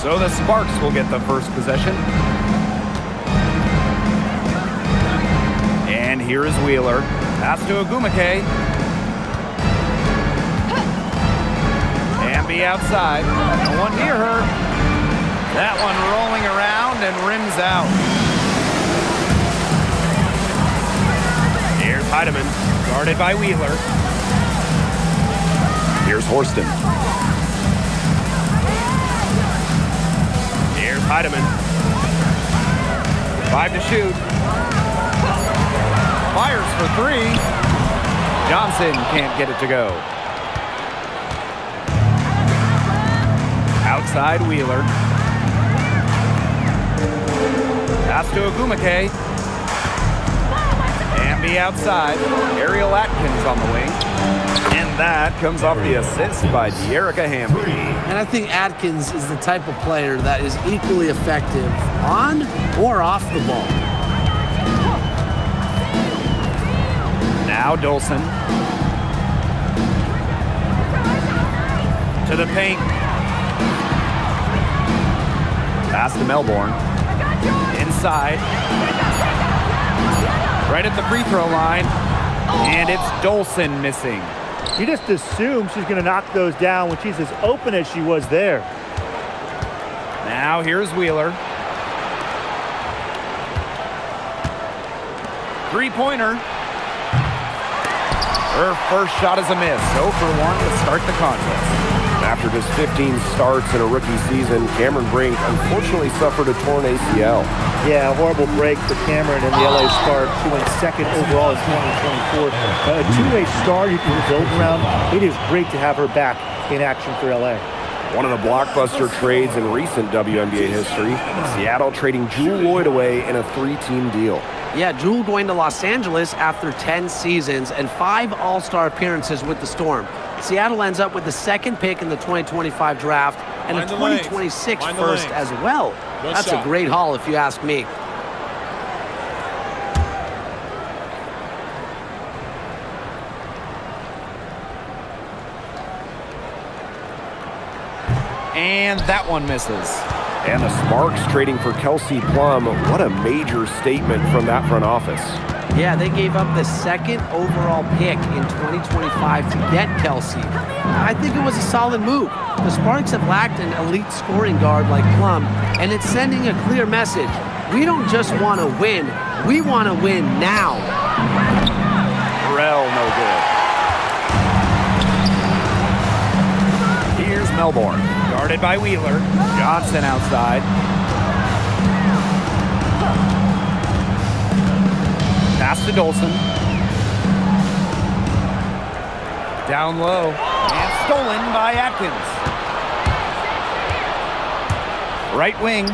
So the Sparks will get the first possession. And here is Wheeler. Pass to Agumake. Ambi outside. No one near her. That one rolling around and rims out. Here's Heidemann, guarded by Wheeler. Here's Horston. Here's Heidemann. 5 to shoot. Fires for 3. Johnson can't get it to go. Outside Wheeler. Pass to Agumake. Ambi outside. Ariel Atkins on the wing. And that comes off the assist by De'Erica Hamby. And I think Atkins is the type of player that is equally effective on or off the ball. Now Dolson. To the paint. Pass to Melbourne. Inside. Right at the free throw line. And it's Dolson missing. You just assume she's going to knock those down when she's as open as she was there. Now here's Wheeler. Three-pointer. Her first shot is a miss. 0 for 1 to start the contest. After just 15 starts in a rookie season, Cameron Brink unfortunately suffered a torn ACL. Yeah, a horrible break for Cameron and the LA Sparks. She went second overall in 2024. A two-way star you can build around. It is great to have her back in action for LA. One of the blockbuster trades in recent WNBA history, Seattle trading Jewel Lloyd away in a 3-team deal. Yeah, Jewel going to Los Angeles after 10 seasons and 5 All-Star appearances with the Storm. Seattle ends up with the second pick in the 2025 draft and a 2026 first as well. That's a great haul if you ask me. And that one misses. And the Sparks trading for Kelsey Plum. What a major statement from that front office. Yeah, they gave up the second overall pick in 2025 to get Kelsey. I think it was a solid move. The Sparks have lacked an elite scoring guard like Plum, and it's sending a clear message. We don't just want to win, we want to win now. Burrell, no good. Here's Melbourne, guarded by Wheeler. Johnson outside. Pass to Dolson. Down low. And stolen by Atkins. Right wing.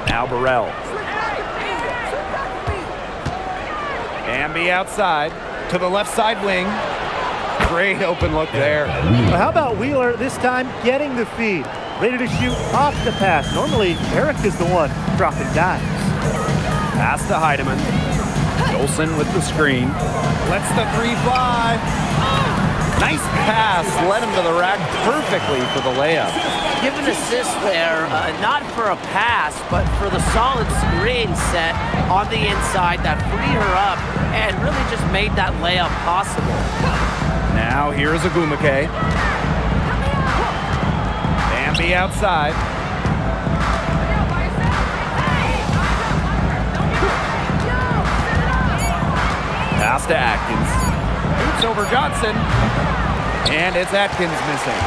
Now Burrell. Ambi outside. To the left side wing. Great open look there. Well, how about Wheeler this time getting the feed? Ready to shoot off the pass. Normally, Eric is the one dropping dimes. Pass to Heidemann. Dolson with the screen. Lets the 3 fly. Nice pass. Led him to the rack perfectly for the layup. Give an assist there, not for a pass, but for the solid screen set on the inside that freed her up and really just made that layup possible. Now here's Agumake. Ambi outside. Pass to Atkins. Boots over Johnson. And it's Atkins missing.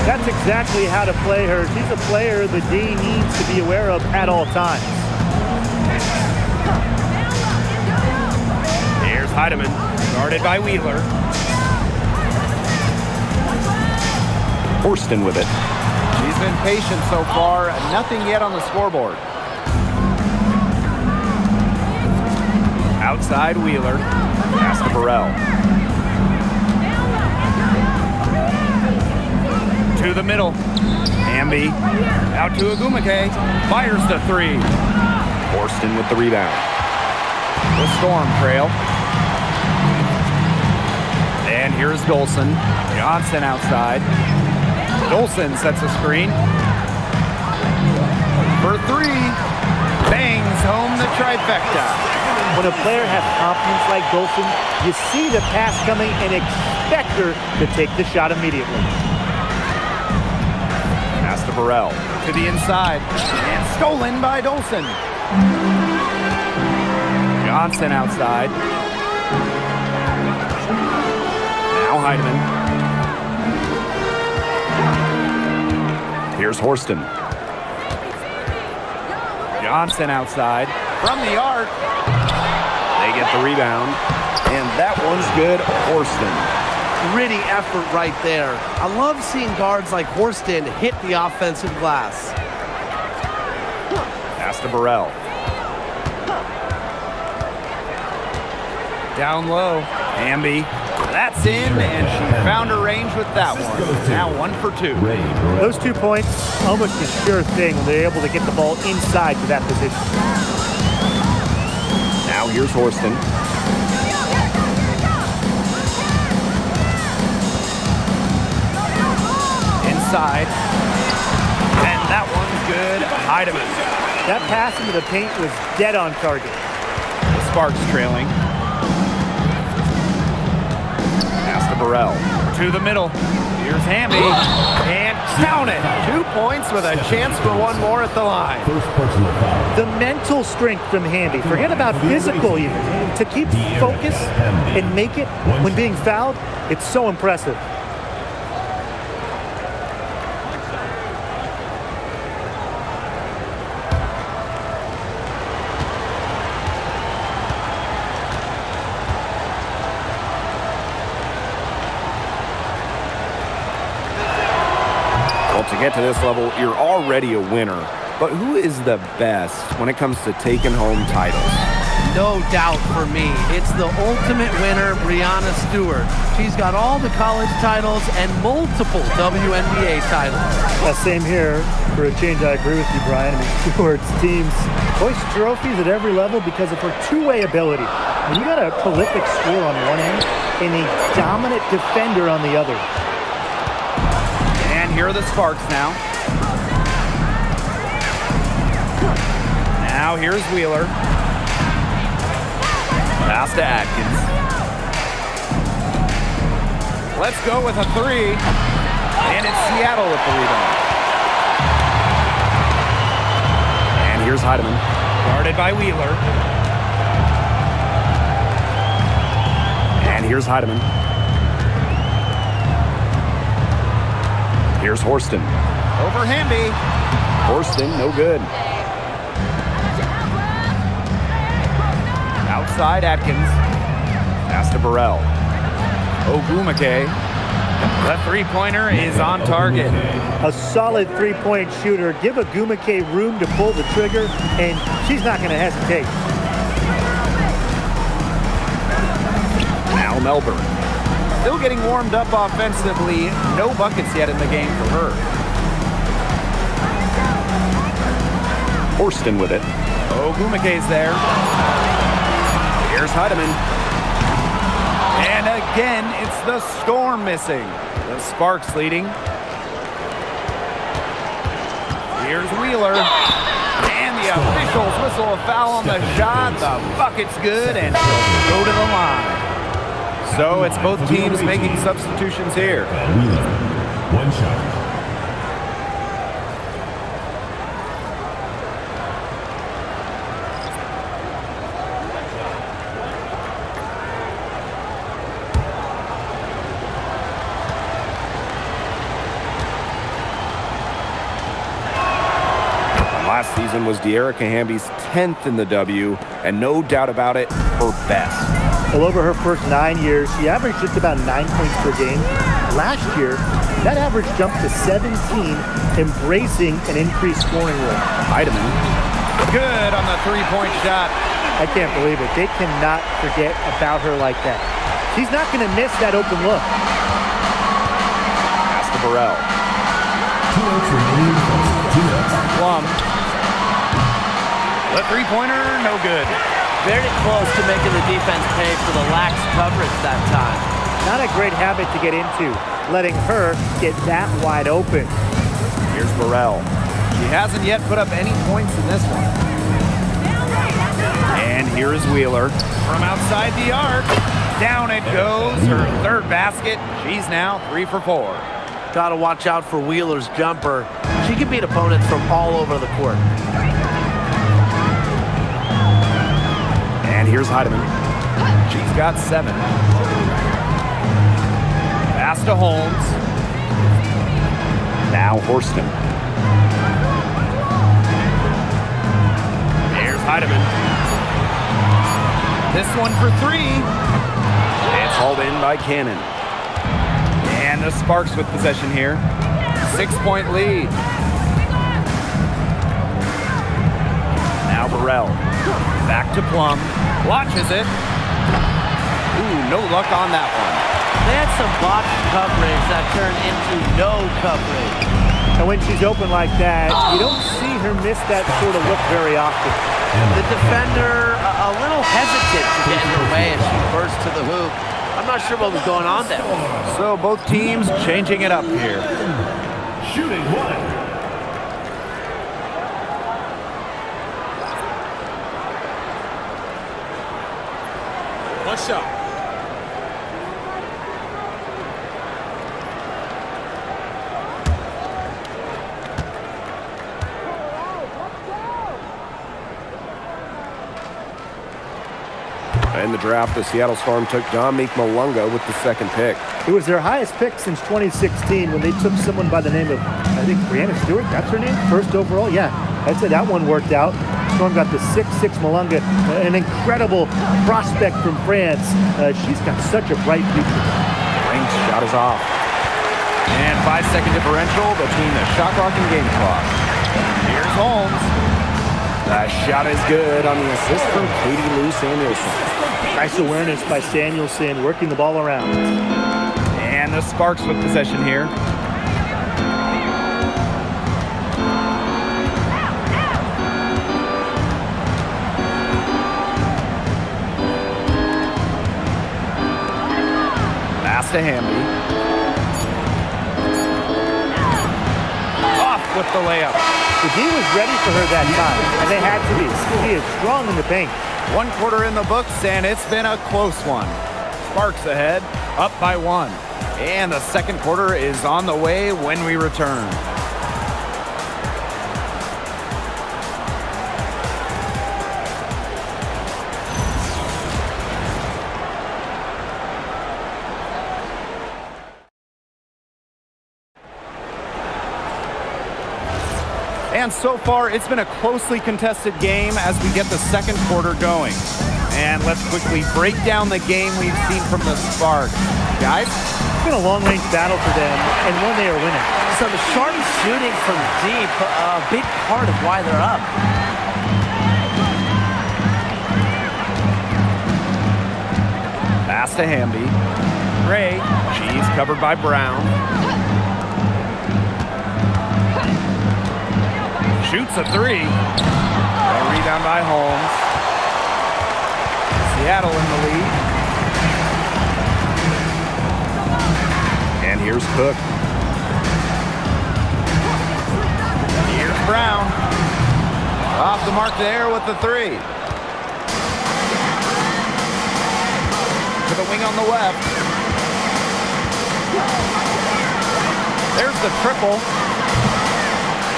That's exactly how to play her. She's a player the D needs to be aware of at all times. Here's Heidemann, guarded by Wheeler. Horston with it. She's been patient so far. Nothing yet on the scoreboard. Outside Wheeler. Pass to Burrell. To the middle. Ambi. Out to Agumake. Fires the 3. Horston with the rebound. The Storm trail. And here's Dolson. Johnson outside. Olsen sets a screen. For three. Bangs home the trifecta. When a player has confidence like Dolson, you see the pass coming and expect her to take the shot immediately. Pass to Burrell. To the inside. And stolen by Dolson. Johnson outside. Now Heidemann. Here's Horston. Johnson outside. From the arc. They get the rebound. And that one's good. Horston. Gritty effort right there. I love seeing guards like Horston hit the offensive glass. Pass to Burrell. Down low. Hamby. That's in, and she found her range with that one. Now 1 for 2. Those 2 points, almost a sure thing when they're able to get the ball inside to that position. Now here's Horston. Inside. And that one's good. Heidemann. That pass into the paint was dead on target. The Sparks trailing. Pass to Burrell. To the middle. Here's Hamby. And count it. 2 points with a chance for one more at the line. The mental strength from Hamby, forget about physical even, to keep focus and make it when being fouled, it's so impressive. Well, to get to this level, you're already a winner. But who is the best when it comes to taking home titles? No doubt for me. It's the ultimate winner, Breanna Stewart. She's got all the college titles and multiple WNBA titles. Same here. For a change, I agree with you, Brian. I mean, Stewart's teams hoist trophies at every level because of her two-way ability. And you got a prolific scorer on one end and a dominant defender on the other. And here are the Sparks now. Now here's Wheeler. Pass to Atkins. Let's go with a three. And it's Seattle with the rebound. And here's Heidemann. Guarded by Wheeler. And here's Heidemann. Here's Horston. Over Hamby. Horston, no good. Outside Atkins. Pass to Burrell. Ogumake. The three-pointer is on target. A solid three-point shooter. Give Ogumake room to pull the trigger, and she's not going to hesitate. Now Melbourne. Still getting warmed up offensively. No buckets yet in the game for her. Horston with it. Ogumake's there. Here's Heidemann. And again, it's the Storm missing. The Sparks leading. Here's Wheeler. And the officials whistle a foul on the shot. The bucket's good, and she'll go to the line. So it's both teams making substitutions here. One shot. Last season was De'Erica Hamby's 10th in the W, and no doubt about it, her best. Well, over her first 9 years, she averaged just about 9 points per game. Last year, that average jumped to 17, embracing an increased scoring role. Heidemann. Good on the three-point shot. I can't believe it. They cannot forget about her like that. She's not going to miss that open look. Pass to Burrell. 2 minutes remaining. 2 minutes. Plum. The three-pointer, no good. Very close to making the defense pay for the lax coverage that time. Not a great habit to get into. letting her get that wide open. Here's Burrell. She hasn't yet put up any points in this one. And here's Wheeler from outside the arc. Down it goes, her third basket. She's now 3 for 4. Got to watch out for Wheeler's jumper. She can beat opponents from all over the court. And here's Heidemann. She's got 7. Pass to Holmes. Now Horston. Here's Heidemann. This one for 3. It's hauled in by Cannon. And the Sparks with possession here. 6-point lead. Now Burrell. Back to Plum. Launches it. Ooh, no luck on that one. They had some box coverage that turned into no coverage. And when she's open like that, you don't see her miss that sort of look very often. The defender a little hesitant to get in her way as she burst to the hoop. I'm not sure what was going on there. So both teams changing it up here. Shooting 1. One shot. In the draft, the Seattle Storm took Dominique Malunga with the second pick. It was their highest pick since 2016 when they took someone by the name of, I think, Brianna Stewart. That's her name? First overall? Yeah, I'd say that one worked out. Storm got the 6'6" Malunga, an incredible prospect from France. She's got such a bright future. Ring's shot is off. And 5-second differential between the shot clock and game clock. Here's Holmes. The shot is good on the assist from Katie Lou Samuelson. Nice awareness by Samuelson, working the ball around. And the Sparks with possession here. Pass to Hamby. Off with the layup. The D was ready for her that time, and they had to be. She is strong in the paint. 1 quarter in the books, and it's been a close one. Sparks ahead, up by 1. And the second quarter is on the way when we return. And so far, it's been a closely contested game as we get the second quarter going. And let's quickly break down the game we've seen from the Sparks. Guys? It's been a long-range battle for them, and one they are winning. Some sharp shooting from deep, a big part of why they're up. Pass to Hamby. Ray, she's covered by Brown. Shoots a 3. A rebound by Holmes. Seattle in the lead. And here's Cook. Here's Brown. Off the mark there with the 3. To the wing on the left. There's the triple.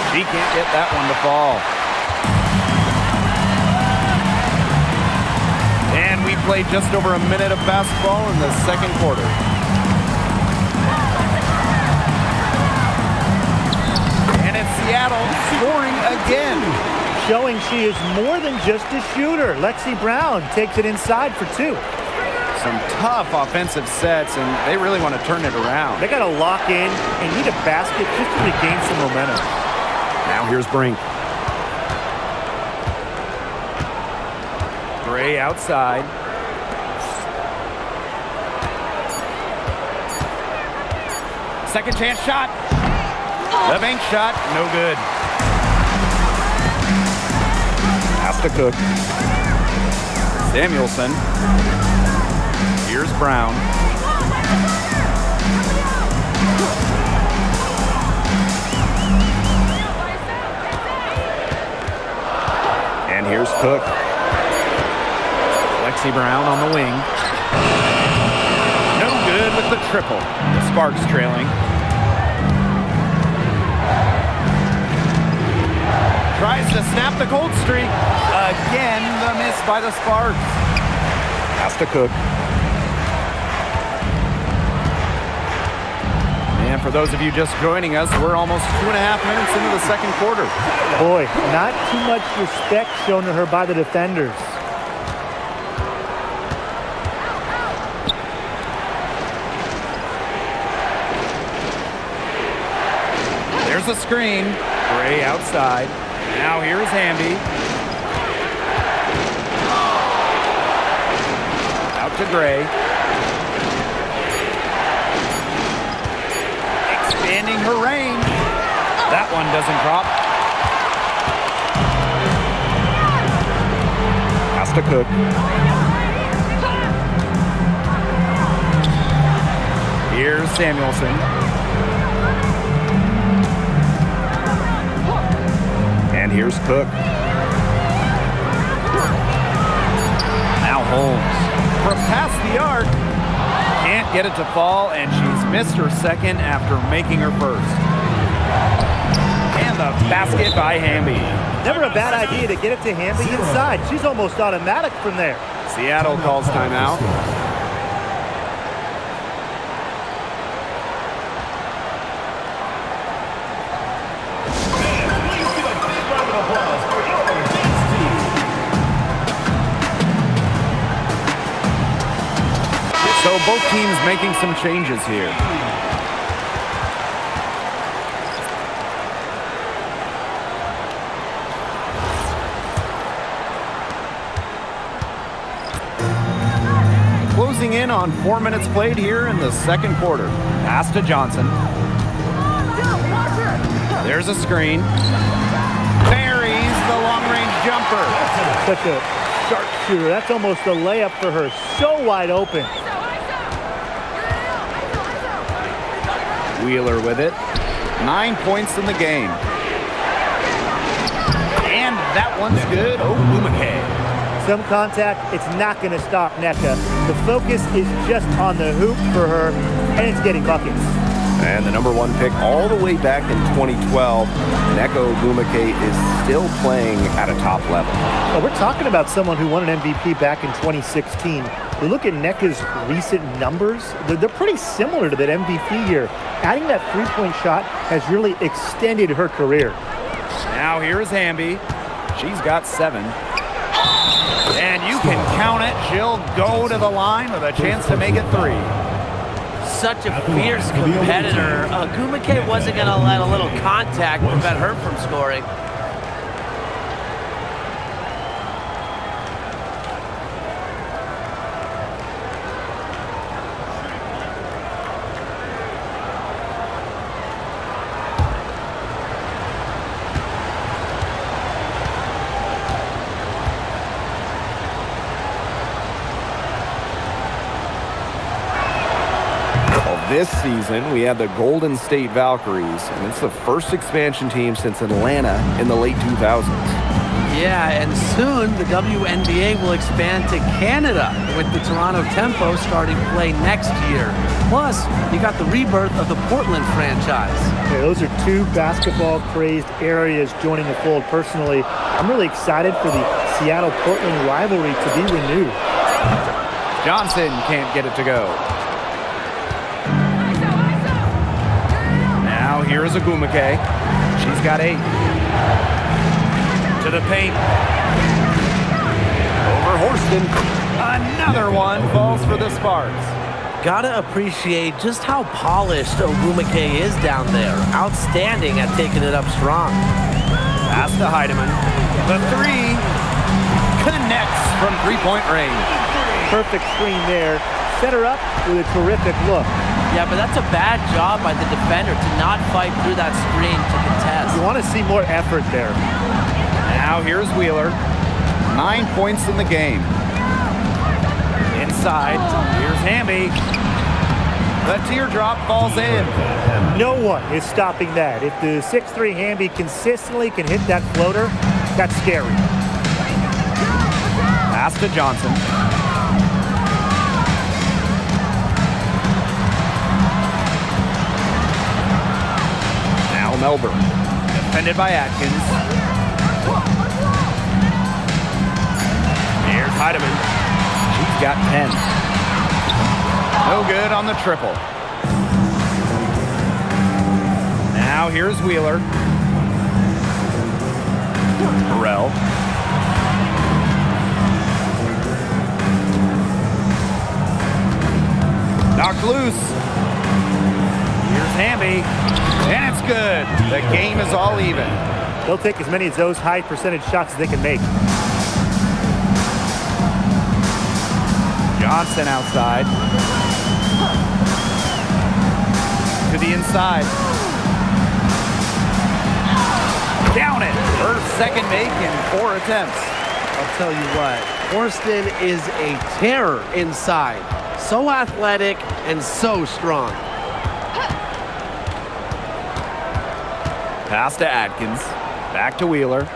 She can't get that one to fall. And we played just over a minute of basketball in the second quarter. And it's Seattle scoring again. Showing she is more than just a shooter. Lexi Brown takes it inside for 2. Some tough offensive sets, and they really want to turn it around. They got to lock in and need a basket just to regain some momentum. Now here's Brink. Gray outside. Second chance shot. The bank shot, no good. Pass to Cook. Samuelson. Here's Brown. here's Cook. Lexi Brown on the wing. No good with the triple. The Sparks trailing. Tries to snap the cold streak. Again, the miss by the Sparks. Pass to Cook. And for those of you just joining us, we're almost 2.5 minutes into the second quarter. Boy, not too much respect shown to her by the defenders. There's a screen. Gray outside. Now here's Hamby. Out to Gray. Expanding her range. That one doesn't drop. Pass to Cook. Here's Samuelson. And here's Cook. Now Holmes. From past the arc. Can't get it to fall, and she's missed her second after making her first. And the basket by Hamby. Never a bad idea to get it to Hamby inside. She's almost automatic from there. Seattle calls timeout. So both teams making some changes here. Closing in on 4 minutes played here in the second quarter. Pass to Johnson. There's a screen. Buries the long-range jumper. Such a sharpshooter. That's almost a layup for her. So wide open. Wheeler with it. 9 points in the game. And that one's good. Oh, Lumake. Some contact, it's not going to stop NECA. The focus is just on the hoop for her, and it's getting buckets. And the number 1 pick all the way back in 2012, Neko Ogwumike is still playing at a top level. Well, we're talking about someone who won an MVP back in 2016. You look at NECA's recent numbers, they're pretty similar to that MVP year. Adding that three-point shot has really extended her career. Now here's Hamby. She's got 7. And you can count it. She'll go to the line with a chance to make it 3. Such a fierce competitor. Ogwumike wasn't going to let a little contact prevent her from scoring. This season, we have the Golden State Valkyries, and it's the first expansion team since Atlanta in the late 2000s. Yeah, and soon the WNBA will expand to Canada with the Toronto Tempo starting play next year. Plus, you got the rebirth of the Portland franchise. Yeah, those are 2 basketball-crazed areas joining the fold. Personally, I'm really excited for the Seattle-Portland rivalry to be renewed. Johnson can't get it to go. Now here's Ogwumike. She's got 8. To the paint. Over Horston. Another one falls for the Sparks. Gotta appreciate just how polished Ogwumike is down there. Outstanding at taking it up strong. Pass to Heidemann. The 3 connects from three-point range. Perfect screen there. Set her up with a terrific look. Yeah, but that's a bad job by the defender to not fight through that screen to contest. You want to see more effort there. Now here's Wheeler. 9 points in the game. Inside, here's Hamby. The teardrop falls in. No one is stopping that. If the 6'3" Hamby consistently can hit that floater, that's scary. Pass to Johnson. Now Melbourne. Defended by Atkins. Here's Heidemann. She's got 10. No good on the triple. Now here's Wheeler. Burrell. Knocked loose. Here's Hamby. And it's good. The game is all even. They'll take as many of those high percentage shots as they can make. Johnson outside. To the inside. Down it. Her second make in 4 attempts. I'll tell you what, Horston is a terror inside. So athletic and so strong. Pass to Atkins. Back to Wheeler.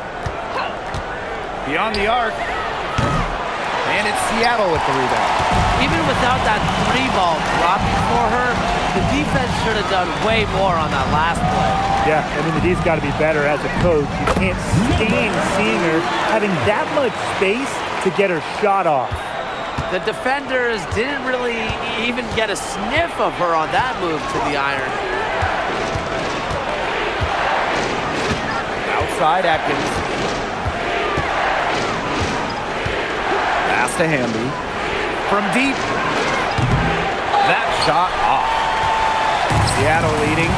Beyond the arc. And it's Seattle with the rebound. Even without that 3-ball dropping for her, the defense should have done way more on that last play. Yeah, I mean, the D's got to be better as a coach. You can't stand seeing her having that much space to get her shot off. The defenders didn't really even get a sniff of her on that move to the iron. Outside Atkins. Pass to Hamby. From deep. That shot off. Seattle leading.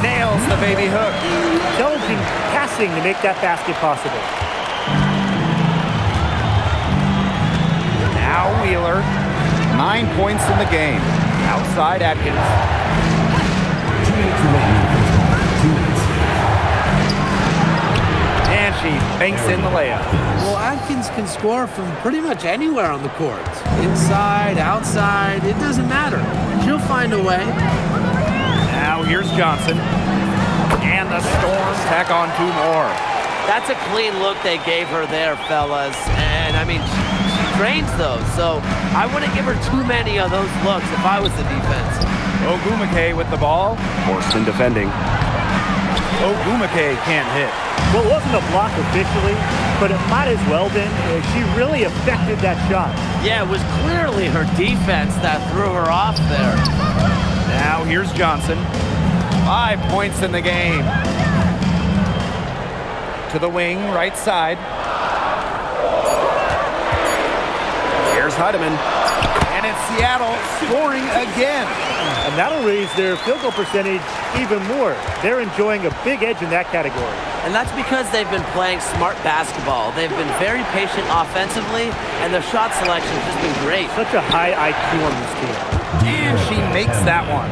Nails the baby hook. Intelligent passing to make that basket possible. Now Wheeler. 9 points in the game. Outside Atkins. 2 minutes remaining. 2 minutes. And she banks in the layup. Well, Atkins can score from pretty much anywhere on the court. Inside, outside, it doesn't matter. She'll find a way. Now here's Johnson. And the Storm tack on 2 more. That's a clean look they gave her there, fellas. And, I mean, she trains those, so I wouldn't give her too many of those looks if I was the defense. Ogumake with the ball. Horston defending. Ogumake can't hit. Well, it wasn't a block officially, but it might as well been. She really affected that shot. Yeah, it was clearly her defense that threw her off there. Now here's Johnson. 5 points in the game. To the wing, right side. Here's Heidemann. And it's Seattle scoring again. And that'll raise their field goal percentage even more. They're enjoying a big edge in that category. And that's because they've been playing smart basketball. They've been very patient offensively, and their shot selection has just been great. Such a high IQ on this team. And she makes that one.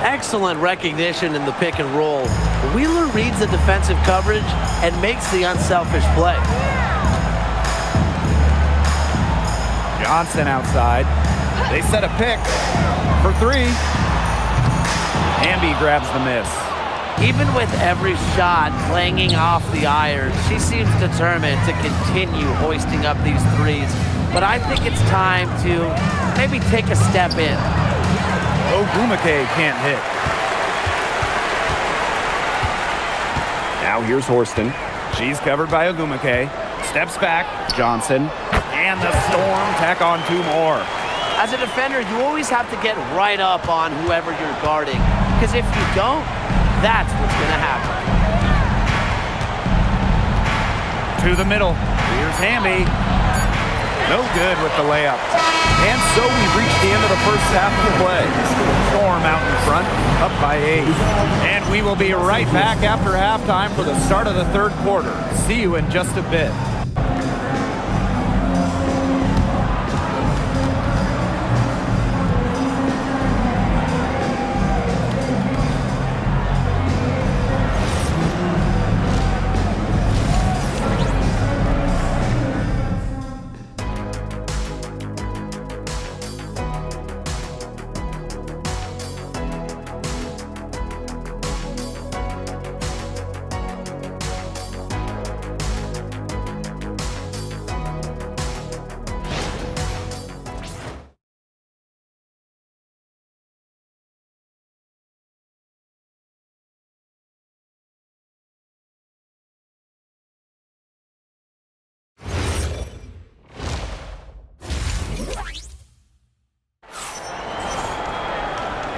Excellent recognition in the pick and roll. Wheeler reads the defensive coverage and makes the unselfish play. Johnson outside. They set a pick for 3. Hamby grabs the miss. Even with every shot clanging off the iron, she seems determined to continue hoisting up these threes. But I think it's time to maybe take a step in. Ogumake can't hit. Now here's Horston. She's covered by Ogumake. Steps back. Johnson. And the Storm tack on 2 more. As a defender, you always have to get right up on whoever you're guarding. Because if you don't, that's what's going to happen. To the middle. Here's Hamby. No good with the layup. And so we've reached the end of the first half of the play. Storm out in front, up by 8. And we will be right back after halftime for the start of the 3rd quarter. See you in just a bit.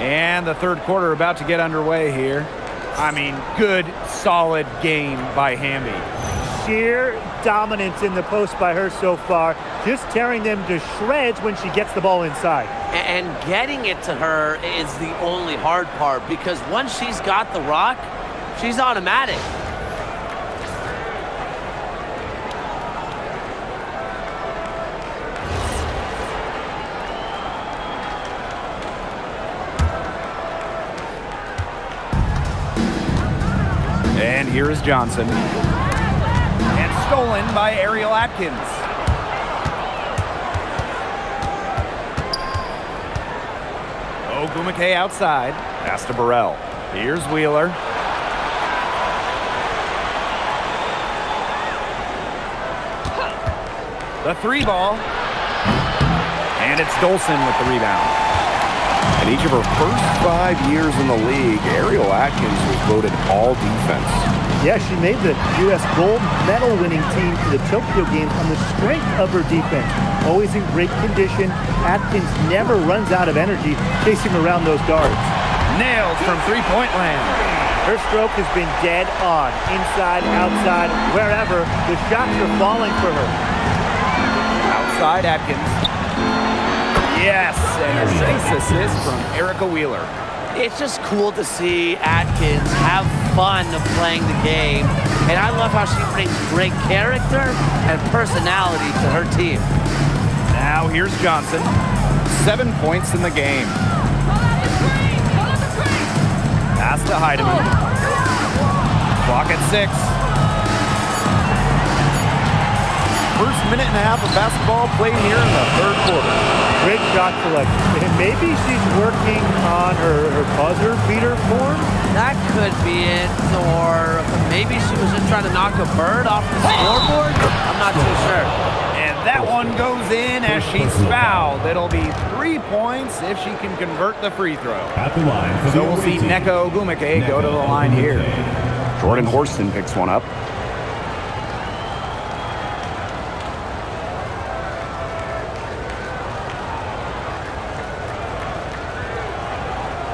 And the third quarter about to get underway here. I mean, good, solid game by Hamby. Sheer dominance in the post by her so far, just tearing them to shreds when she gets the ball inside. And getting it to her is the only hard part, because once she's got the rock, she's automatic. And here is Johnson. And stolen by Ariel Atkins. Ogumake outside. Pass to Burrell. Here's Wheeler. The three ball. And it's Dolson with the rebound. In each of her first 5 years in the league, Ariel Atkins was voted all defense. Yeah, she made the U.S. gold medal winning team for the Tokyo Games on the strength of her defense. Always in great condition. Atkins never runs out of energy chasing around those guards. Nailed from three-point land. Her stroke has been dead on. Inside, outside, wherever, the shots are falling for her. Outside Atkins. Yes, and a nice assist from Erica Wheeler. It's just cool to see Atkins have fun playing the game, and I love how she brings great character and personality to her team. Now here's Johnson. 7 points in the game. Pass to Heidemann. Clock at 6. First minute and a half of basketball played here in the third quarter. Great shot selection. And maybe she's working on her buzzer beater form. That could be it, or maybe she was just trying to knock a bird off the scoreboard. I'm not too sure. And that one goes in as she's fouled. It'll be 3 points if she can convert the free throw. At the line for So the we'll see away team. Nneka Ogumake go to the line here. Jordan Horston picks one up.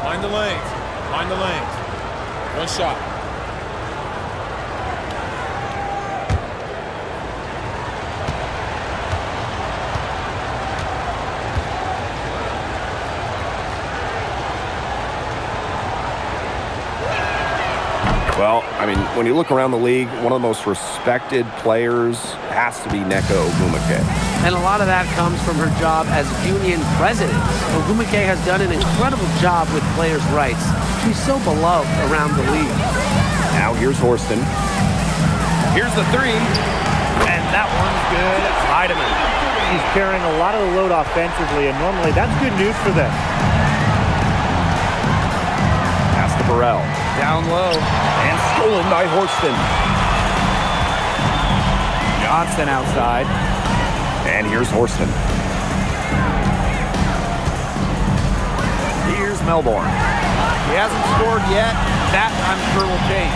Find the lanes. Find the lanes. One shot. Well, I mean, when you look around the league, one of the most respected players has to be Nneka Ogumake. And a lot of that comes from her job as union president. Ogumake has done an incredible job with players' rights. She's so beloved around the league. Now here's Horston. Here's the three. And that one's good. Heidemann. She's carrying a lot of the load offensively, and normally that's good news for them. Pass to Burrell. Down low. And stolen by Horston. Johnson outside. And here's Horston. Here's Melbourne. He hasn't scored yet. That, I'm sure, will change.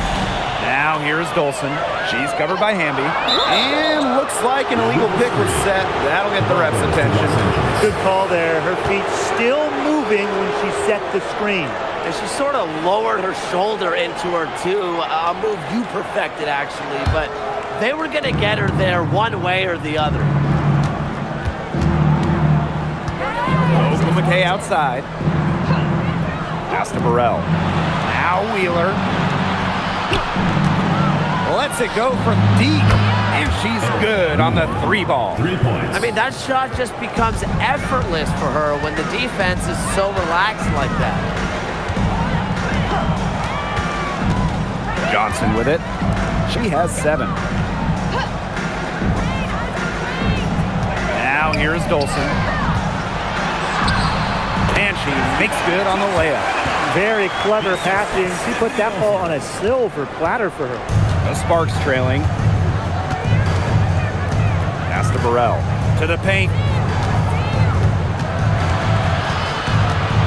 Now here's Dolson. She's covered by Hamby. And looks like an illegal pick was set. That'll get the ref's attention. Good call there. Her feet still moving when she set the screen. And she sort of lowered her shoulder into her, too. A move you perfected, actually. But they were going to get her there one way or the other. Ogumake outside. Pass to Burrell. Now Wheeler. Lets it go from deep. And she's good on the three ball. 3 points. I mean, that shot just becomes effortless for her when the defense is so relaxed like that. Johnson with it. She has 7. Now here's Dolson. And she makes good on the layup. Very clever passing. She put that ball on a silver platter for her. The Sparks trailing. Pass to Burrell. To the paint.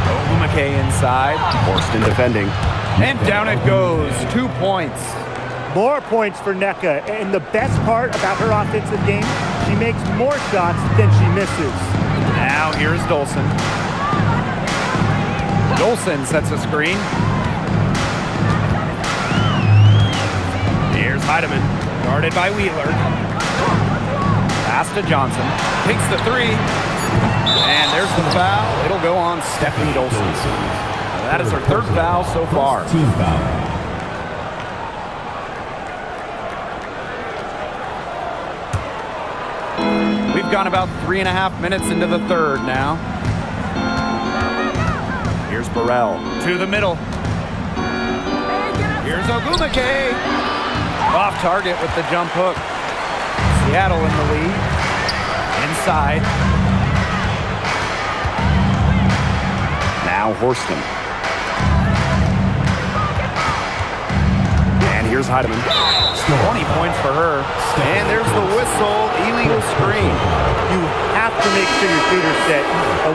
Ogumake inside. Horston defending. And down it goes. 2 points. More points for Nneka. And the best part about her offensive game, she makes more shots than she misses. Now here's Dolson. Dolson sets a screen. Here's Heidemann, guarded by Wheeler. Pass to Johnson. Takes the three. And there's the foul. It'll go on Stephanie Dolson. That is her third foul so far. Team foul. We've gone about 3.5 minutes into the third now. Here's Burrell to the middle. Here's Ogumake. Off target with the jump hook. Seattle in the lead. Inside. Now Horston. And here's Heidemann. 20 points for her. And there's the whistle. Illegal screen. You have to make sure your feet are set.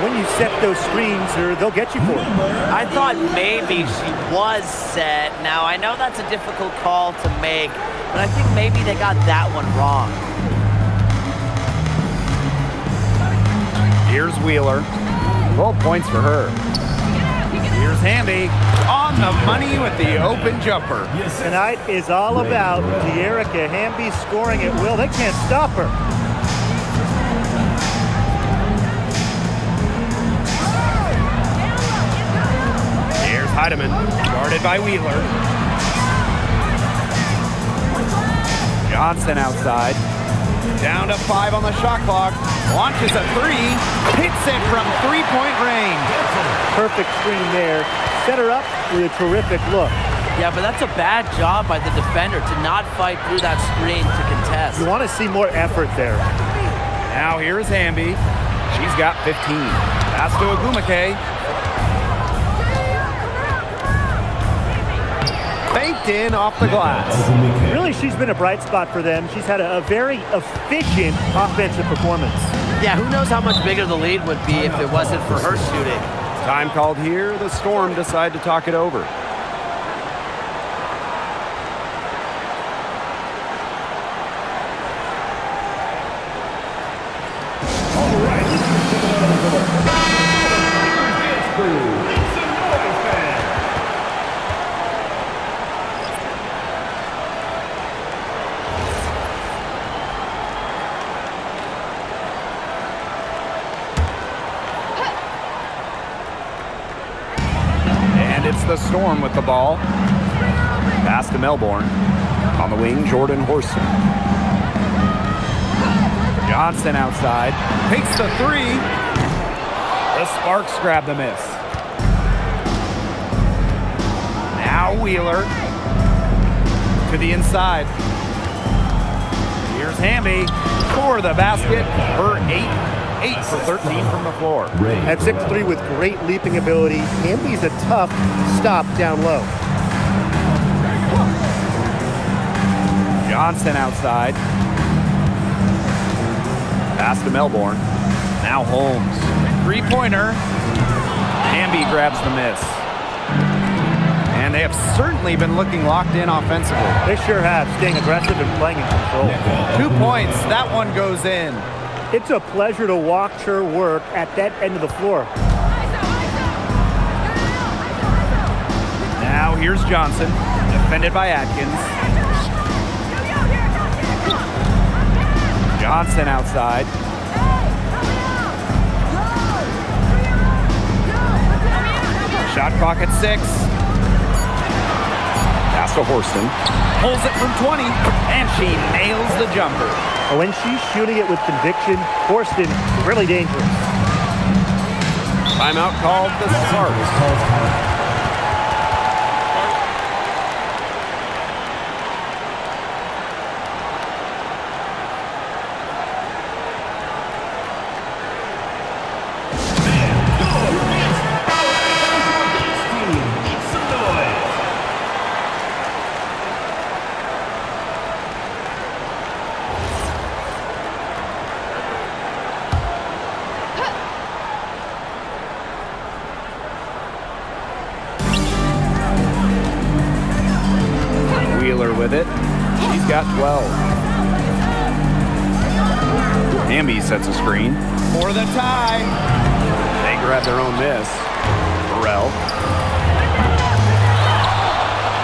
When you set those screens, they'll get you for it. I thought maybe she was set. Now, I know that's a difficult call to make, but I think maybe they got that one wrong. Here's Wheeler. 12 points for her. Here's Hamby on the money with the open jumper. Tonight is all about De'Erica Hamby scoring at will. They can't stop her. Here's Heidemann, guarded by Wheeler. Johnson outside. Down to 5 on the shot clock. Launches a three. Hits it from three-point range. Perfect screen there. Set her up with a terrific look. Yeah, but that's a bad job by the defender to not fight through that screen to contest. You want to see more effort there. Now here's Hamby. She's got 15. Pass to Ogumake. Faked in off the glass. Really, she's been a bright spot for them. She's had a very efficient offensive performance. Yeah, who knows how much bigger the lead would be if it wasn't for her shooting. Time called here. The Storm decide to talk it over. It's the Storm with the ball. Pass to Melbourne. On the wing, Jordan Horston. Johnson outside. Takes the three. The Sparks grab the miss. Now Wheeler. To the inside. Here's Hamby for the basket. Her 8 for 13 from the floor. At 6'3" with great leaping ability, Hamby's a tough stop down low. Johnson outside. Pass to Melbourne. Now Holmes. Three-pointer. Hamby grabs the miss. And they have certainly been looking locked in offensively. They sure have, staying aggressive and playing in control. 2 points. That one goes in. It's a pleasure to watch her work at that end of the floor. Now here's Johnson, defended by Atkins. Johnson outside. Shot clock at 6. Pass to Horston. Pulls it from 20, and she nails the jumper. When she's shooting it with conviction, Horston, really dangerous. Timeout called the Sparks. With it. She's got 12. Hamby sets a screen. For the tie. They grab their own miss. Burrell.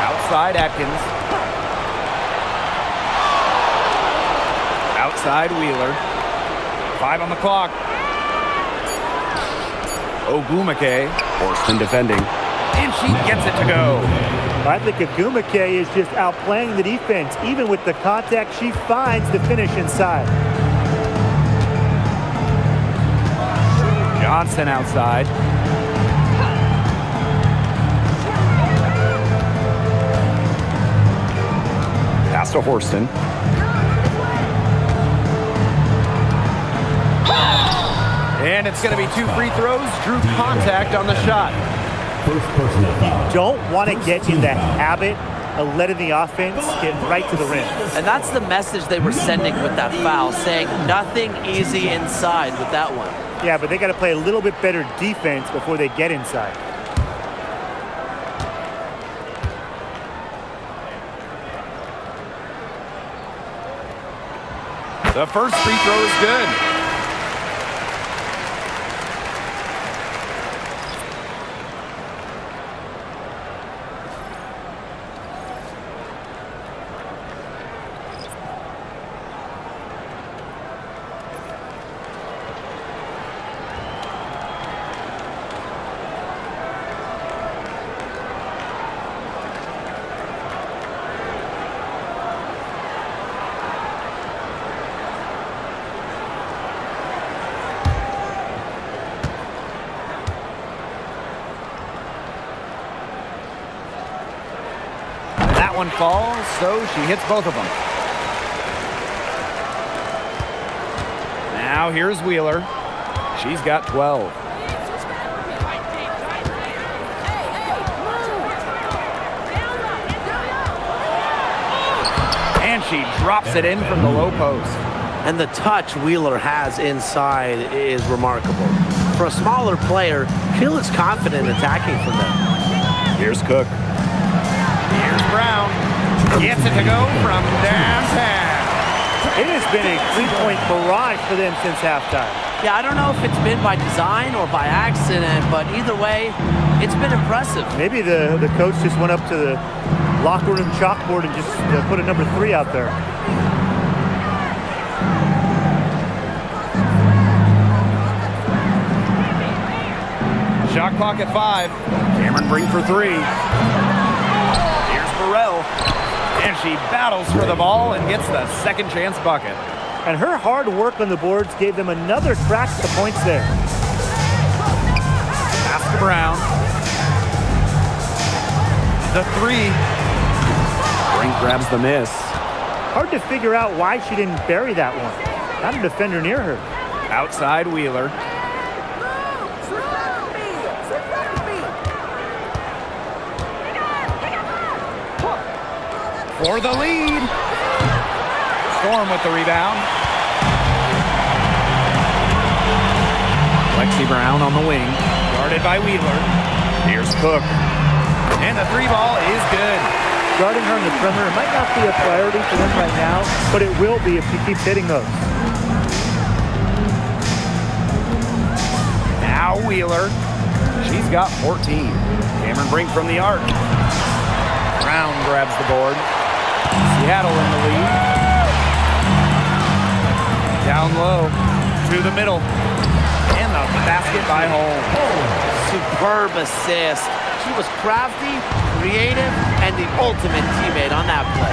Outside Atkins. Outside Wheeler. 5 on the clock. Ogumake. Horston defending. And she gets it to go. I think Ogumake is just outplaying the defense. Even with the contact, she finds the finish inside. Johnson outside. Pass to Horston. And it's going to be 2 free throws. Drew contact on the shot. First personal foul. Don't want to get in the habit of letting the offense get right to the rim. And that's the message they were sending with that foul, saying nothing easy inside with that one. Yeah, but they got to play a little bit better defense before they get inside. The first free throw is good. That one falls, so she hits both of them. Now here's Wheeler. She's got 12. And she drops it in from the low post. And the touch Wheeler has inside is remarkable. For a smaller player, she looks confident attacking from there. Here's Cook. Here's Brown. Gets it to go from downtown. It has been a three-point barrage for them since halftime. Yeah, I don't know if it's been by design or by accident, but either way, it's been impressive. Maybe the coach just went up to the locker room chalkboard and just put a number 3 out there. Shot clock at 5. Cameron Brink for 3. Here's Burrell. And she battles for the ball and gets the second chance bucket. And her hard work on the boards gave them another crack at the points there. Pass to Brown. The 3. Brink grabs the miss. Hard to figure out why she didn't bury that one. Not a defender near her. Outside Wheeler. For the lead. Storm with the rebound. Lexi Brown on the wing. Guarded by Wheeler. Here's Cook. And the 3 ball is good. Guarding her on the perimeter might not be a priority for them right now, but it will be if she keeps hitting those. Now Wheeler. She's got 14. Cameron Brink from the arc. Brown grabs the board. Seattle in the lead. Down low to the middle. And the basket by Holmes. Superb assist. She was crafty, creative, and the ultimate teammate on that play.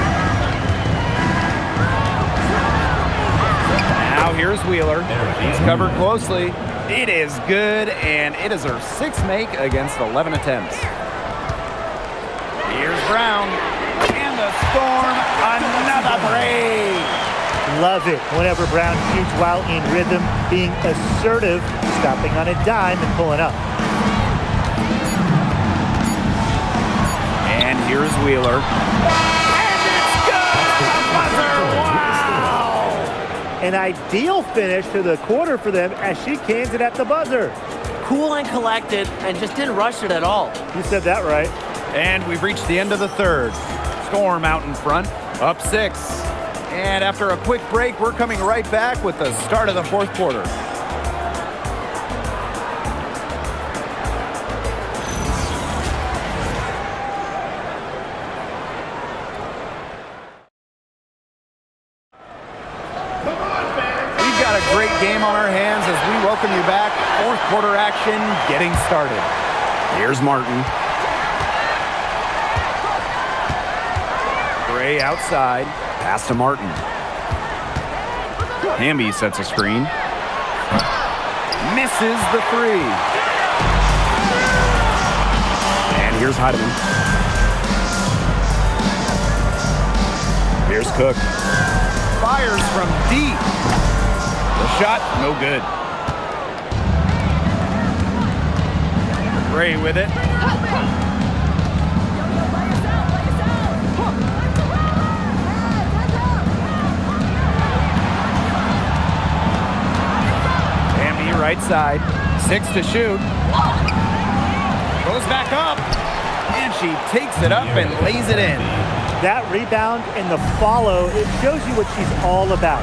Now here's Wheeler. She's covered closely. It is good, and it is her 6th make against 11 attempts. Here's Brown. And the Storm, another break. Love it whenever Brown shoots while in rhythm, being assertive, stopping on a dime and pulling up. And here's Wheeler. And it's good! Buzzer! Wow! An ideal finish to the quarter for them as she cans it at the buzzer. Cool and collected, and just didn't rush it at all. You said that right. And we've reached the end of the third. Storm out in front, up 6. And after a quick break, we're coming right back with the start of the 4th quarter. great game on our hands as we welcome you back. Fourth quarter action getting started. Here's Martin. Gray outside. Pass to Martin. Hamby sets a screen. Misses the three. And here's Heidemann. Here's Cook. Fires from deep. The shot, no good. Gray with it. Hamby right side. 6 to shoot. Goes back up. And she takes it up and lays it in. That rebound and the follow, it shows you what she's all about.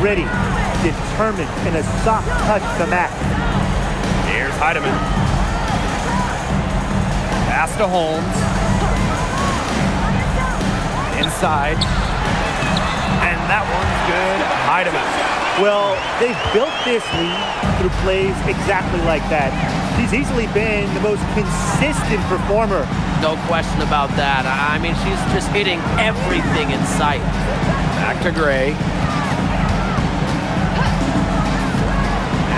Gritty, determined, and a soft touch to match. Here's Heidemann. Pass to Holmes. Inside. And that one's good. Heidemann. Well, they've built this lead through plays exactly like that. She's easily been the most consistent performer. No question about that. I mean, she's just hitting everything in sight. Back to Gray.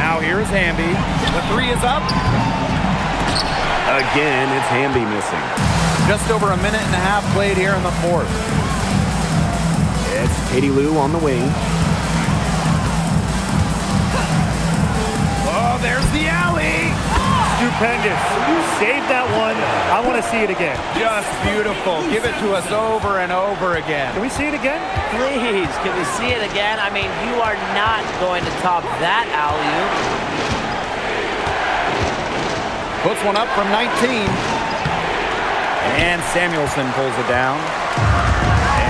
Now here's Hamby. The three is up. Again, it's Hamby missing. Just over a minute and a half played here in the fourth. It's Katie Lou on the wing. Oh, there's the alley. Stupendous. Save that one. I want to see it again. Just beautiful. Give it to us over and over again. Can we see it again? Please, can we see it again? I mean, you are not going to top that alley-oop. Puts one up from 19. And Samuelson pulls it down.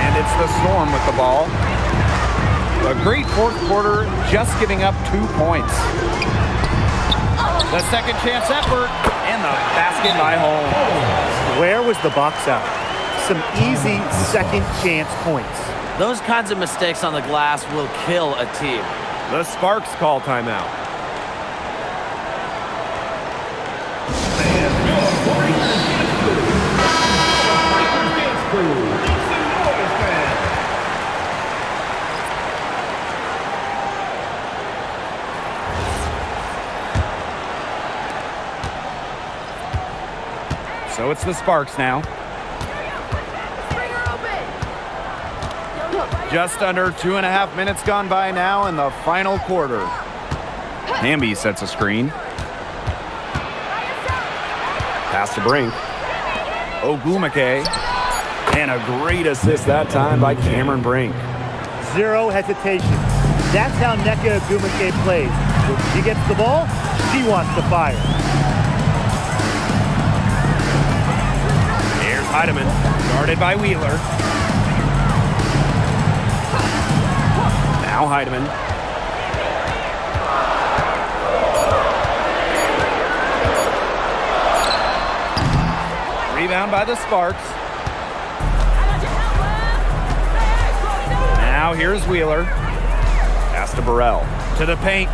And it's the Storm with the ball. A great fourth quarter, just giving up 2 points. The second chance effort, and the basket by Holmes. Where was the box out? Some easy second chance points. Those kinds of mistakes on the glass will kill a team. The Sparks call timeout. So it's the Sparks now. Just under 2.5 minutes gone by now in the final quarter. Hamby sets a screen. Pass to Brink. Ogumake. And a great assist that time by Cameron Brink. Zero hesitation. That's how Nneka Ogumake plays. When she gets the ball, she wants to fire. Here's Heidemann, guarded by Wheeler. Now Heidemann. Rebound by the Sparks. Now here's Wheeler. Pass to Burrell. To the paint.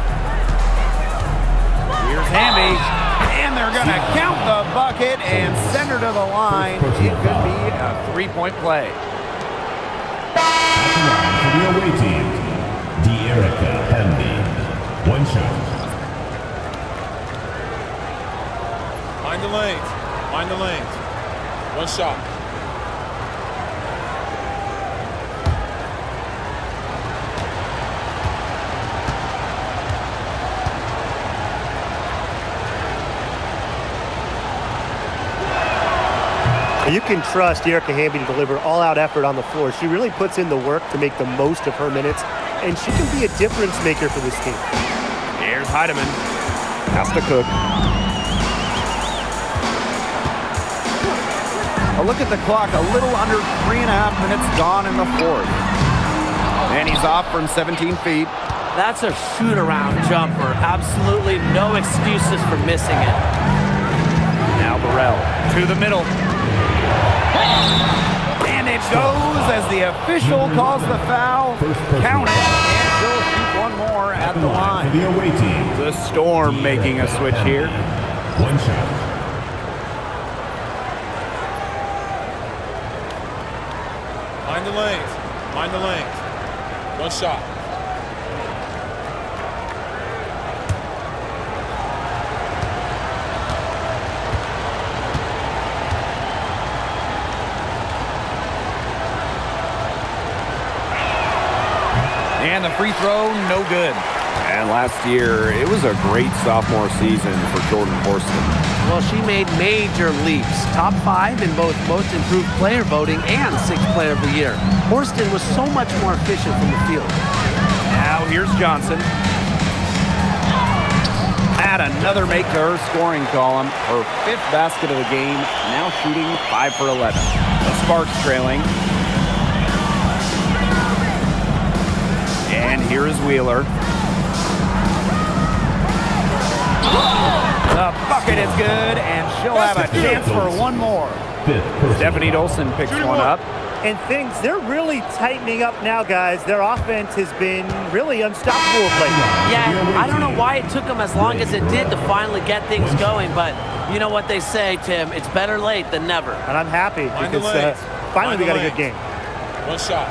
Here's Hamby. And they're going to count the bucket and send her to the line. It could be a three-point play. For the away team, De'Erica Hamby. One shot. Mind the lanes. Mind the lanes. One shot. You can trust De'Erica Hamby to deliver all-out effort on the floor. She really puts in the work to make the most of her minutes, and she can be a difference maker for this team. Here's Heidemann. Pass to Cook. A look at the clock, a little under 3.5 minutes gone in the fourth. And he's off from 17 feet. That's a shoot-around jumper. Absolutely no excuses for missing it. Now Burrell to the middle. And it goes as the official calls the foul. Count it, and she'll shoot one one more at the For line. the away team, The Storm making a switch here. one shot. Mind the lanes. Mind the lanes. One shot. And the free throw, no good. And last year, it was a great sophomore season for Jordan Horston. Well, she made major leaps. Top 5 in both most improved player voting and 6th player of the year. Horston was so much more efficient from the field. Now here's Johnson. Add another make to her scoring column. Her 5th basket of the game, now shooting 5 for 11. The Sparks trailing. And here is Wheeler. The bucket is good, and she'll have a chance for one more. Stephanie Dolson picks one up. And they're really tightening up now, guys. Their offense has been really unstoppable lately. Yeah, I don't know why it took them as long as it did to finally get things going, but you know what they say, Tim, it's better late than never. And I'm happy Mind the because lanes. finally we Mind got the a good game. One shot.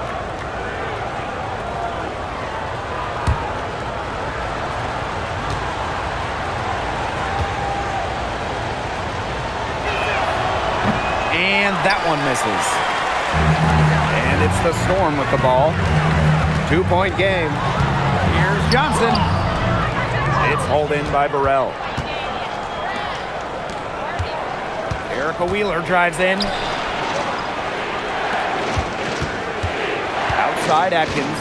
And that one misses. And it's the Storm with the ball. 2-point game. Here's Johnson. It's hauled in by Burrell. Erica Wheeler drives in. Outside Atkins.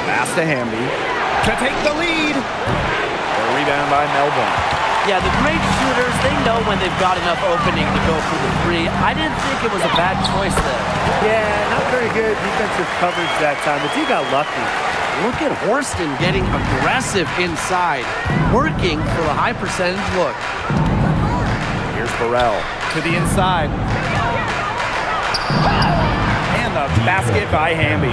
Pass to Hamby to take the lead. A rebound by Melbourne. Yeah, the great shooters, they know when they've got enough opening to go for the three. I didn't think it was a bad choice there. Yeah, not very good defensive coverage that time, but he got lucky. Look at Horston getting aggressive inside, working for a high percentage look. Here's Burrell to the inside. And the basket by Hamby.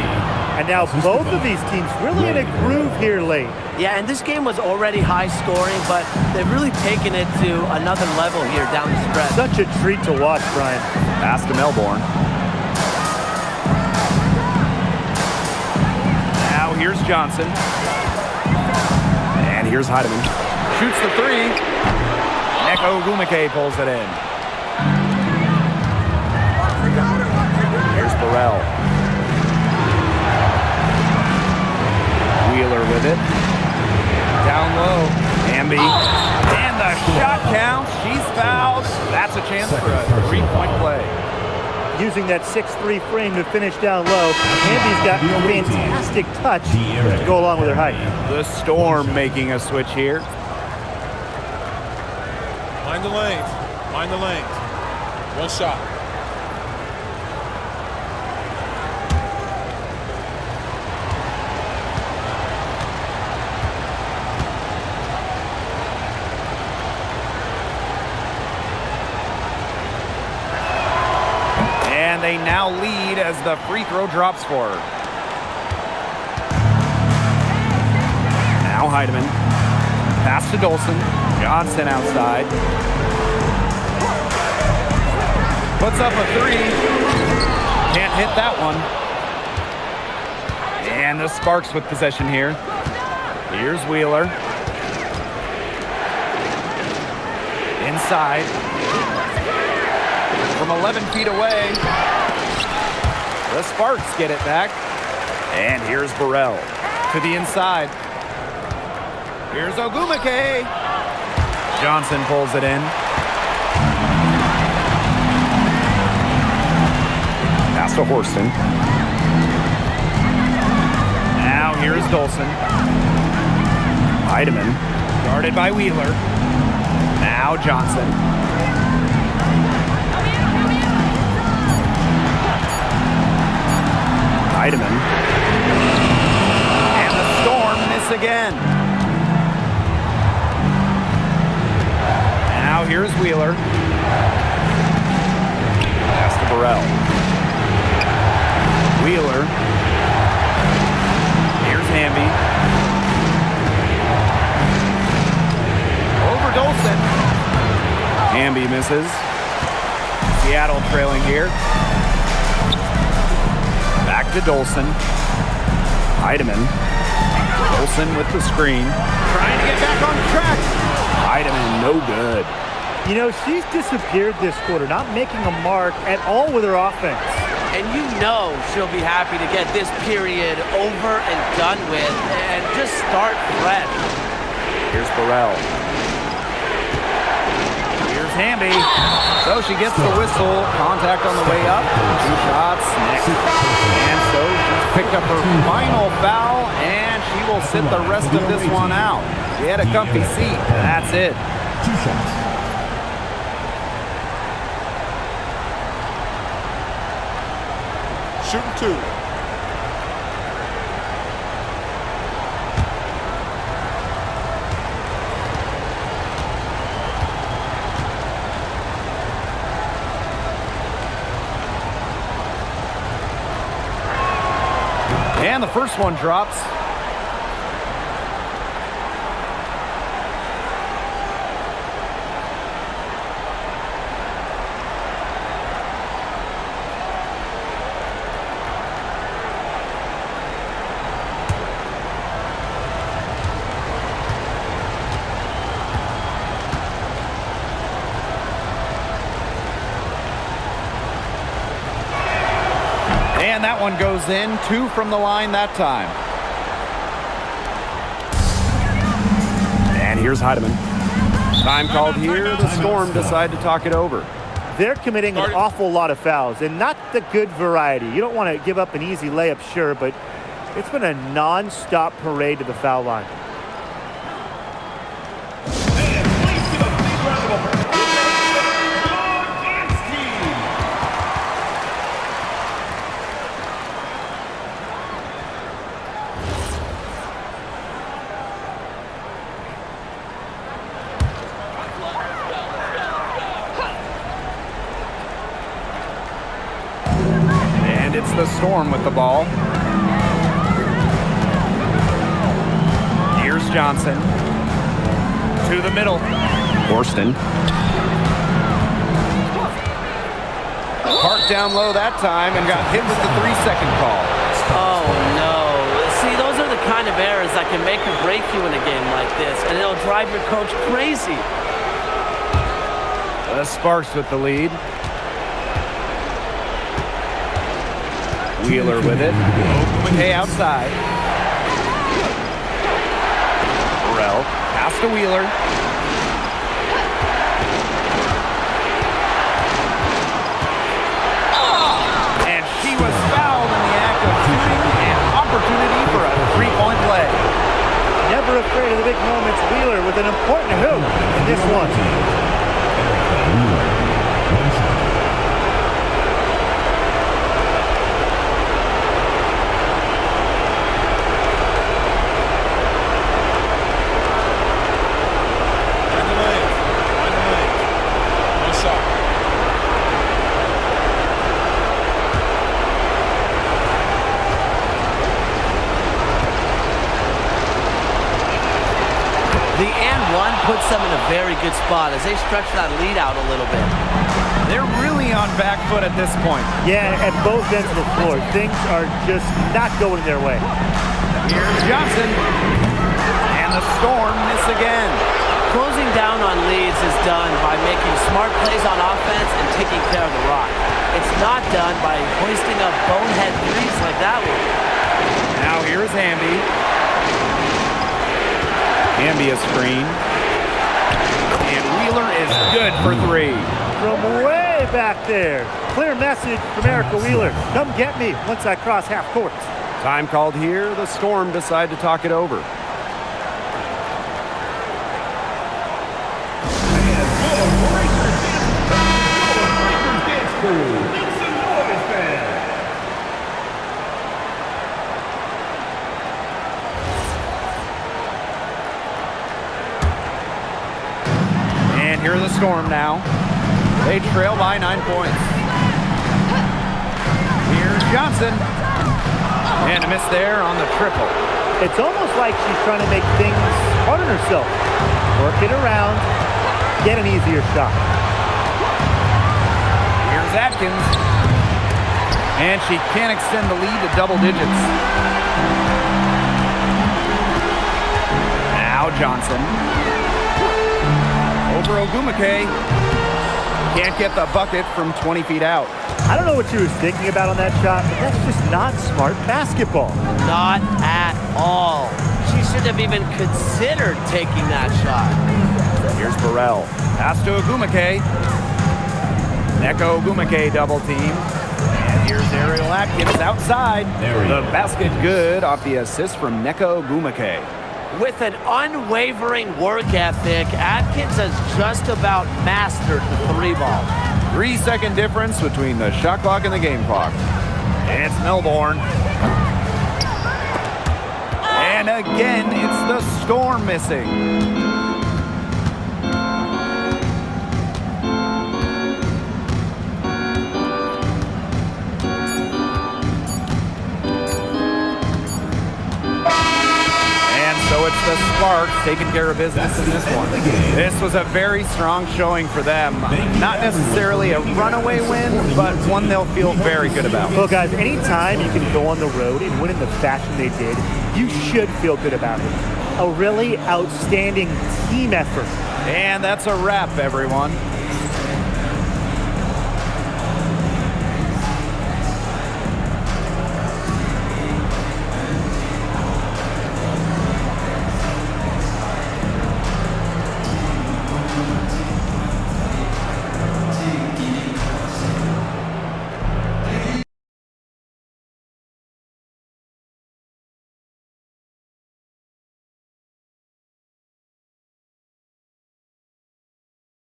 And now both of these teams really in a groove here late. Yeah, and this game was already high scoring, but they've really taken it to another level here down the stretch. Such a treat to watch, Brian. Pass to Melbourne. Now here's Johnson. And here's Heidemann. Shoots the three. Neko Gumake pulls it in. Here's Burrell. Wheeler with it. Down low. Hamby. And the shot counts. She's fouled. That's a chance for a 3-point play. Using that 6'3" frame to finish down low. Hamby's got fantastic touch to go along with her height. The Storm making a switch here. Mind the lanes. Mind the lanes. One shot. And they now lead as the free throw drops for her. Now Heidemann. Pass to Dolson. Johnson outside. Puts up a three. Can't hit that one. And the Sparks with possession here. Here's Wheeler. Inside. From 11 feet away. The Sparks get it back. And here's Burrell to the inside. Here's Ogumake. Johnson pulls it in. Pass to Horston. Now here's Dolson. Heidemann. Guarded by Wheeler. Now Johnson. Heidemann. And the Storm miss again. Now here's Wheeler. Pass to Burrell. Wheeler Hamby misses. Seattle trailing here. Back to Dolson. Heidemann. Dolson with the screen. Trying to get back on track. Heidemann, no good. You know, she's disappeared this quarter, not making a mark at all with her offense. And you know she'll be happy to get this period over and done with and just start fresh. Here's Burrell. Here's Hamby. So she gets the whistle. Contact on the way up. 2 shots next. And so she's picked up her final foul, and she will sit the rest of this one out. She had a comfy seat. That's it. 2 shots. Shooting 2. And the first one drops. And that one goes in. 2 from the line that time. And here's Heidemann. Time called here. The Storm decide to talk it over. They're committing an awful lot of fouls, and not the good variety. You don't want to give up an easy layup, sure, but it's been a non-stop parade to the foul line. It's the Storm with the ball. Here's Johnson. To the middle. Horston. Parked down low that time and got hit with the 3-second call. Oh, no. See, those are the kind of errors that can make or break you in a game like this, and it'll drive your coach crazy. Sparks with the lead. Wheeler with it. McKay outside. Burrell. Pass to Wheeler. And she was fouled in the act of shooting, and opportunity for a 3-point play. Never afraid of the big moments. Wheeler with an important hoop in this one. Puts them in a very good spot as they stretch that lead out a little bit. They're really on back foot at this point. Yeah, at both ends of the floor. Things are just not going their way. Here's Johnson. And the Storm miss again. Closing down on leads is done by making smart plays on offense and taking care of the rock. It's not done by hoisting up bonehead threes like that one. Now here's Hamby. Hamby a screen. And Wheeler is good for 3. From way back there. Clear message from Erica Wheeler. Come get me once I cross half court. Time called here. The Storm decide to talk it over. Here are the Storm now. They trail by 9 points. Here's Johnson. And a miss there on the triple. It's almost like she's trying to make things hard on herself. Work it around, get an easier shot. Here's Atkins. And she can't extend the lead to double digits. Now Johnson. Over Ogumake. Can't get the bucket from 20 feet out. I don't know what she was thinking about on that shot, but that's just not smart basketball. Not at all. She shouldn't have even considered taking that shot. Here's Burrell. Pass to Ogumake. Neko Ogumake double team. And here's Ariel Atkins outside. The basket good off the assist from Neko Ogumake. With an unwavering work ethic, Atkins has just about mastered the 3-ball. 3-second difference between the shot clock and the game clock. And it's Melbourne. And again, it's the Storm missing. So it's the Sparks taking care of business in this one. This was a very strong showing for them. Not necessarily a runaway win, but one they'll feel very good about. Well, guys, anytime you can go on the road and win in the fashion they did, you should feel good about it. A really outstanding team effort. And that's a wrap, everyone.